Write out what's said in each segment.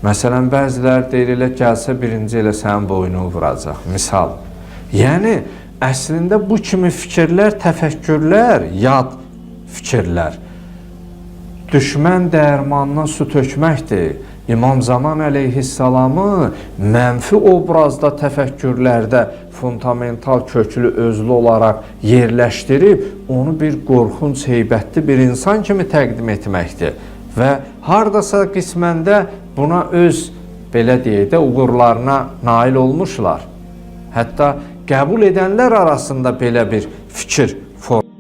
Məsələn, bəzilər deyir, elə gəlsə birinci elə sənin boynunu vuracaq. Misal. Yəni, əslində bu kimi fikirlər, təfəkkürlər, yad fikirlər düşmən dəyirmanına su tökməkdir. İmam Zaman əleyhissalamı mənfi obrazda, təfəkkürlərdə fundamental, köklü, özlü olaraq yerləşdirib, onu bir qorxunc, heybətli bir insan kimi təqdim etməkdir. Və hardasa qisməndə buna öz, belə deyək də, uğurlarına nail olmuşlar. Hətta qəbul edənlər arasında belə bir fikir formu.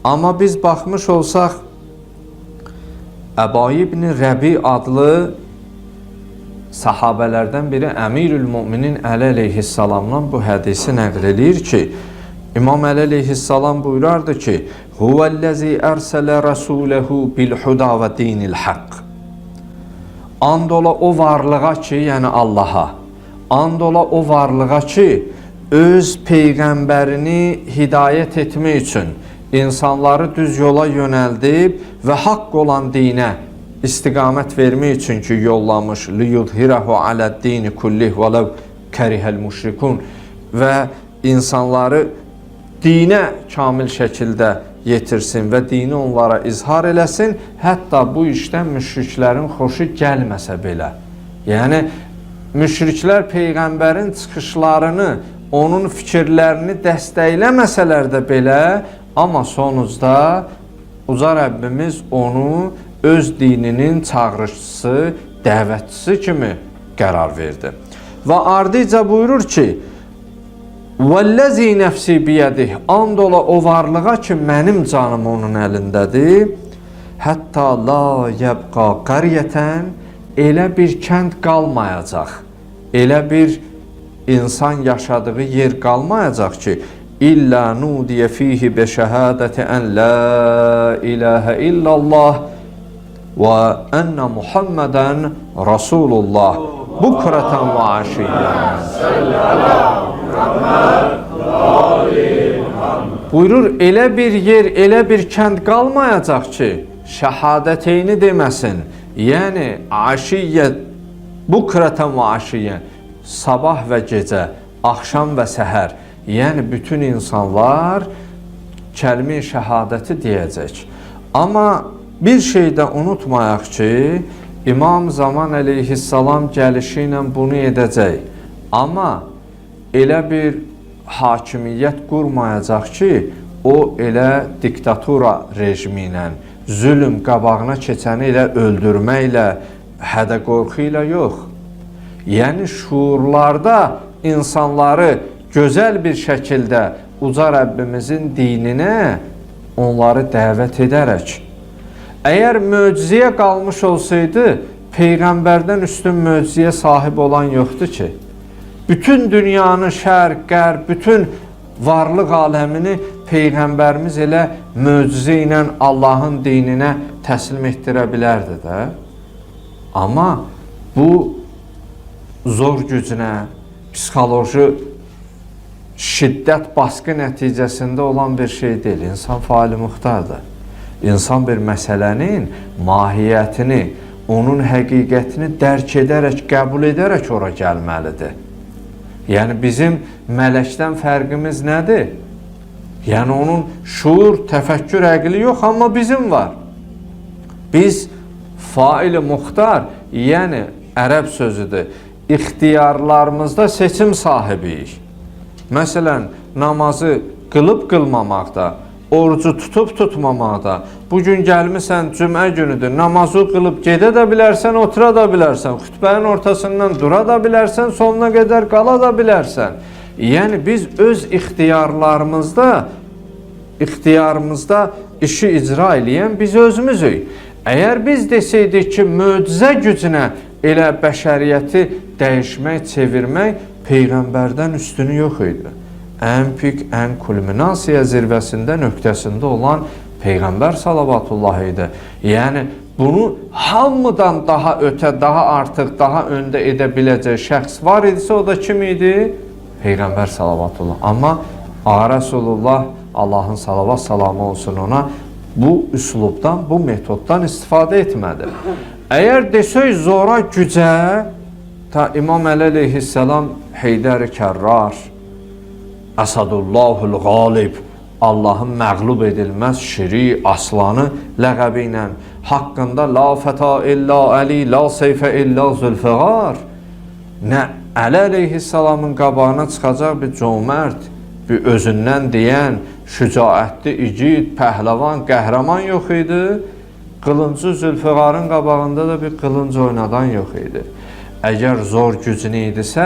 Amma biz baxmış olsaq, Əba ibn Rəbi adlı sahabələrdən biri Əmirül Müminin Əli əleyhissalamdan bu hədisi nəql edir ki, İmam Əli əleyhissalam buyurardı ki, Huvəl-ləzi ərsələ rəsuləhu bil-huda və dinil haqq. And ola o varlığa ki, yəni Allaha, and ola o varlığa ki, öz peyğəmbərini hidayət etmək üçün insanları düz yola yönəldib və haqq olan dinə istiqamət vermək üçün ki, yollamış liyudhirahu aləd-dini kullih və ləv kərihəl müşrikun və insanları dinə kamil şəkildə yetirsin və dini onlara izhar eləsin, hətta bu işdən müşriklərin xoşu gəlməsə belə. Yəni, müşriklər Peyğəmbərin çıxışlarını, onun fikirlərini dəstəkləməsələr də belə, amma sonucda Uca Rəbbimiz onu öz dininin çağırışçısı, dəvətçisi kimi qərar verdi. Və ardıca buyurur ki, وَالَّذِي نَفْسِ بِيَدِهِ And ola o varlığa ki, mənim canım onun əlindədir. Hətta la yəbqa qəriyyətən elə bir kənd qalmayacaq, elə bir insan yaşadığı yer qalmayacaq ki, İllə nudiyə fihi bi şəhadəti ən la ilahə illallah və ənə Muhammədən Rasulullah bukratan və aşiyyən. Buyurur, elə bir yer, elə bir kənd qalmayacaq ki, şəhadəteyni deməsin. Yəni, aşiyyət, bukratan və aşiyyən, sabah və gecə, axşam və səhər. Yəni, bütün insanlar kəlmə-i şəhadəti deyəcək. Amma bir şey də unutmayaq ki, İmam Zaman əleyhissalam gəlişi ilə bunu edəcək. Amma elə bir hakimiyyət qurmayacaq ki, o elə diktatura rejimi ilə, zülm qabağına keçəni ilə öldürməklə, hədə qorxu ilə yox. Yəni, şuurlarda insanları gözəl bir şəkildə Uca Rəbbimizin dininə onları dəvət edərək. Əgər möcüzəyə qalmış olsaydı, Peyğəmbərdən üstün möcüzəyə sahib olan yoxdur ki. Bütün dünyanı, şərq, qərb, bütün varlıq aləmini Peyğəmbərimiz elə möcüzə ilə Allahın dininə təslim etdirə bilərdi də. Amma bu zor gücünə, psixoloji şiddət baskı nəticəsində olan bir şey deyil. İnsan faali muxtardır. İnsan bir məsələnin mahiyyətini, onun həqiqətini dərk edərək, qəbul edərək ora gəlməlidir. Yəni, bizim mələkdən fərqimiz nədir? Yəni, onun şuur, təfəkkür, əqli yox, amma bizim var. Biz faili muxtar, yəni ərəb sözüdür, ixtiyarlarımızda seçim sahibiyik. Məsələn, namazı qılıb qılmamaqda, orucu tutub tutmamaqda, bugün gəlmirsən, cümə günüdür, namazı qılıb gedə də bilərsən, otura da bilərsən, xütbənin ortasından dura da bilərsən, sonuna qədər qala da bilərsən. Yəni, biz öz ixtiyarımızda işi icra eləyən biz özümüzük. Əgər biz desəydik ki, möcüzə gücünə elə bəşəriyyəti dəyişmək, çevirmək Peyğəmbərdən üstünü yox idi. Ən pik, ən kulminasiya zirvəsində, nöqtəsində olan Peyğəmbər salavatullah idi. Yəni, bunu hamıdan daha ötə, daha artıq, daha öndə edə biləcək şəxs var idisə, o da kim idi? Peyğəmbər salavatullah. Amma Ağa Rəsulullah, Allahın salavat salamı olsun ona, bu üslubdan, bu metoddan istifadə etmədi. Əgər desək zora gücə, ta İmam Əli əleyhissalam Heydər Kərrar, Əsadullahul Qalib, Allahın məğlub edilməz şiri, aslanı ləqəbi ilə haqqında la fəta illa Əli, la seyfə illa Zülfiqar, nə Əli əleyhissalamın qabağına çıxacaq bir cömərd, bir özündən deyən, şücaətli, igid, pəhləvan, qəhrəman yox idi. Qılıncı Zülfiqarın qabağında da bir qılınc oynadan yox idi. Əgər zor gücünü idisə,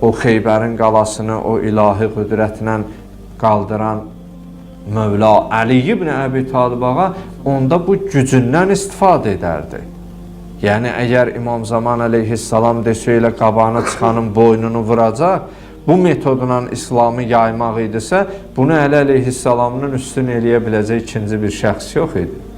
o Xeybərin qalasını o ilahi qüdrətlə qaldıran Mövla Əli ibn Əbi Talib ağa onda bu gücündən istifadə edərdi. Yəni, əgər İmam Zaman əleyhissalam desə ilə qabağına çıxanın boynunu vuracaq, bu metodla İslamı yaymaq idisə, bunu Əli əleyhissalamın üstün eləyə biləcək ikinci bir şəxs yox idi.